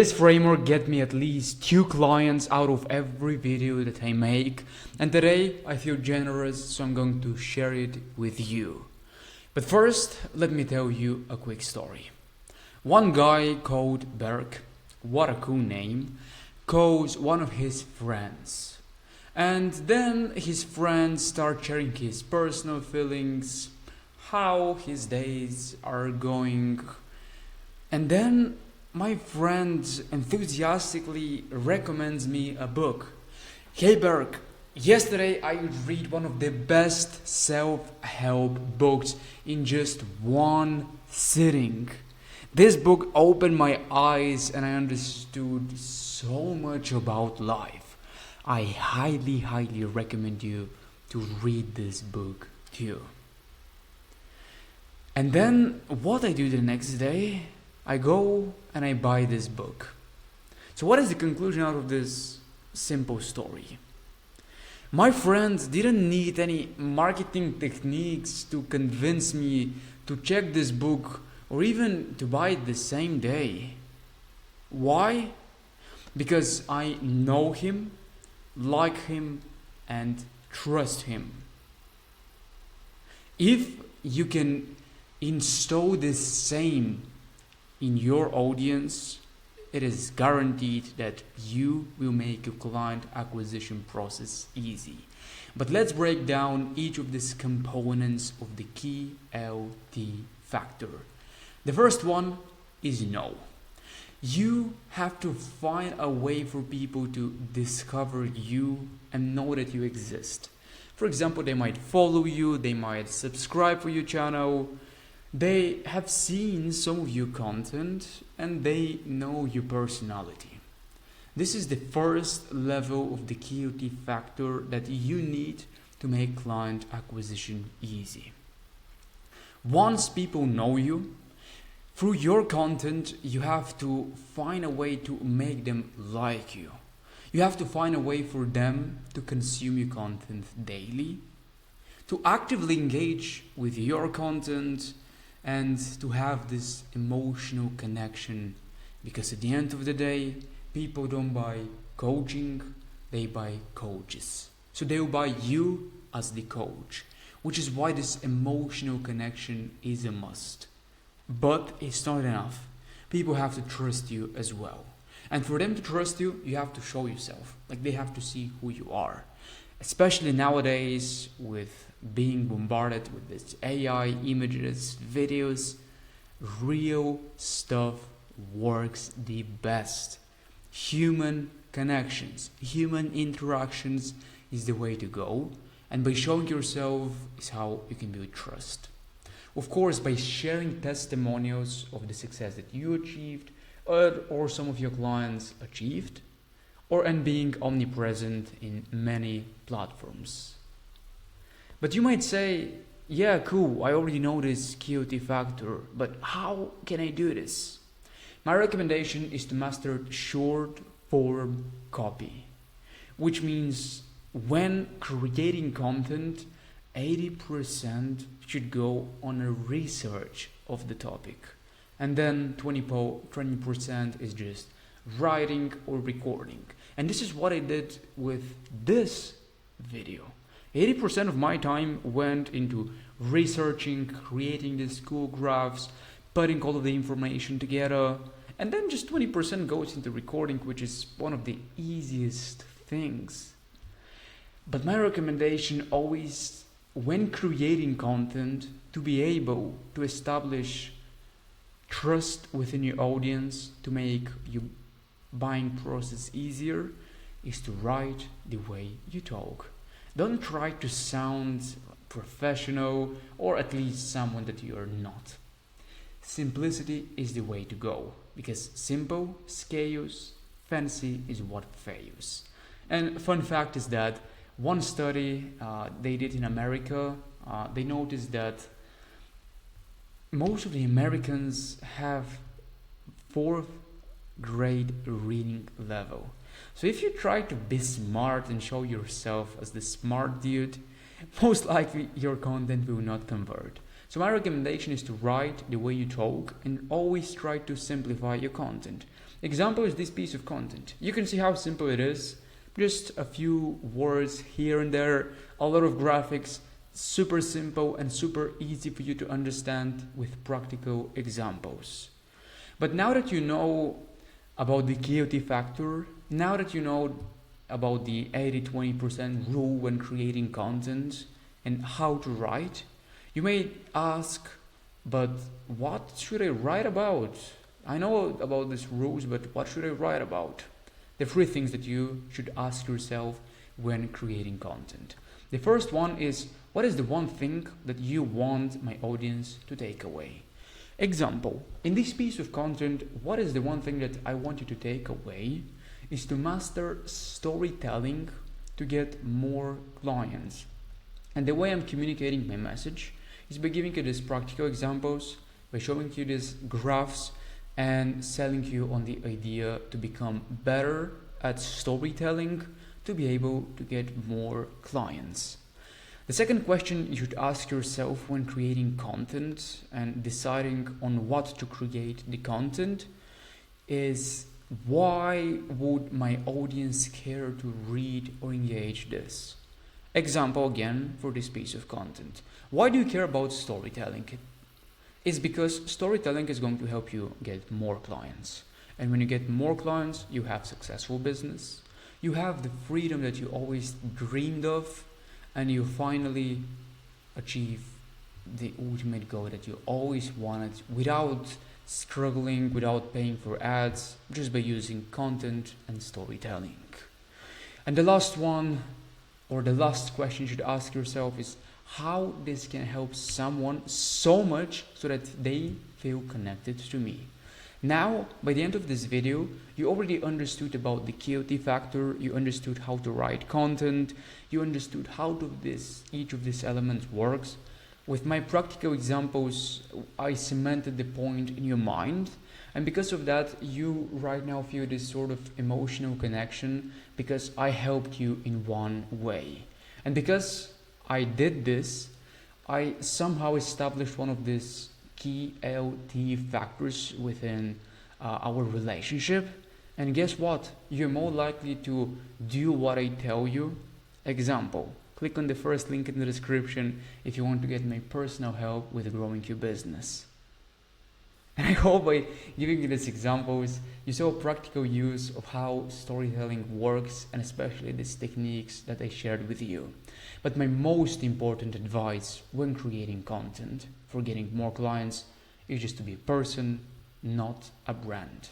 This framework gets me at least 2 clients out of every video that I make, and today I feel generous, so I'm going to share it with you. But first, let me tell you a quick story. One guy called Berk, what a cool name, calls one of his friends. And then his friends start sharing his personal feelings, how his days are going. And then my friend enthusiastically recommends me a book. Hey Berk, yesterday I read one of the best self-help books in just one sitting. This book opened my eyes and I understood so much about life. I highly recommend you to read this book too. And then what I do the next day, I go and I buy this book. So what is the conclusion out of this simple story? My friends didn't need any marketing techniques to convince me to check this book or even to buy it the same day. Why? Because I know him, like him, and trust him. If you can install this same in your audience, it is guaranteed that you will make your client acquisition process easy. But let's break down each of these components of the key LT factor. The first one is know. You have to find a way for people to discover you and know that you exist. For example, they might follow you, they might subscribe for your channel, they have seen some of your content and they know your personality. This is the first level of the KOT factor that you need to make client acquisition easy. Once people know you, through your content, you have to find a way to make them like you. You have to find a way for them to consume your content daily, to actively engage with your content, and to have this emotional connection, because at the end of the day, people don't buy coaching, they buy coaches. So they will buy you as the coach, which is why this emotional connection is a must. But it's not enough. People have to trust you as well. And for them to trust you, you have to show yourself. Like, they have to see who you are. Especially nowadays with being bombarded with this AI images, videos, real stuff works the best. Human connections, human interactions is the way to go. And by showing yourself is how you can build trust. Of course, by sharing testimonials of the success that you achieved or some of your clients achieved, and being omnipresent in many platforms. But you might say, yeah, cool, I already know this KOT factor, but how can I do this? My recommendation is to master short form copy, which means when creating content, 80% should go on a research of the topic, and then 20% is just writing or recording. And this is what I did with this video. 80% of my time went into researching, creating these cool graphs, putting all of the information together, and then just 20% goes into recording, which is one of the easiest things. But my recommendation always, when creating content, to be able to establish trust within your audience, to make your buying process easier, is to write the way you talk. Don't try to sound professional or at least someone that you are not. Simplicity is the way to go, because simple scales, fancy is what fails. And fun fact is that one study they did in America, they noticed that most of the Americans have 4th grade reading level. So if you try to be smart and show yourself as the smart dude, most likely your content will not convert. So my recommendation is to write the way you talk and always try to simplify your content. Example is this piece of content. You can see how simple it is. Just a few words here and there, a lot of graphics, super simple and super easy for you to understand with practical examples. But now that you know about the KOT factor, now that you know about the 80-20% rule when creating content and how to write, you may ask, but what should I write about? I know about these rules, but what should I write about? The three things that you should ask yourself when creating content. The first one is, what is the one thing that you want my audience to take away? Example, in this piece of content, what is the one thing that I want you to take away is to master storytelling to get more clients. And the way I'm communicating my message is by giving you these practical examples, by showing you these graphs and selling you on the idea to become better at storytelling to be able to get more clients. The second question you should ask yourself when creating content and deciding on what to create the content is, why would my audience care to read or engage this? Example again for this piece of content. Why do you care about storytelling? It's because storytelling is going to help you get more clients. And when you get more clients, you have successful business. You have the freedom that you always dreamed of, and you finally achieve the ultimate goal that you always wanted without struggling, without paying for ads, just by using content and storytelling. And the last one, or the last question you should ask yourself is, how this can help someone so much so that they feel connected to me. Now, by the end of this video, you already understood about the KOT factor, you understood how to write content, you understood how each of these elements works. With my practical examples, I cemented the point in your mind, and because of that, you right now feel this sort of emotional connection because I helped you in one way. And because I did this, I somehow established one of these key LT factors within our relationship. And guess what? You're more likely to do what I tell you. Example, click on the first link in the description if you want to get my personal help with growing your business. And I hope by giving you these examples, you saw a practical use of how storytelling works, and especially these techniques that I shared with you. But my most important advice when creating content for getting more clients is just to be a person, not a brand.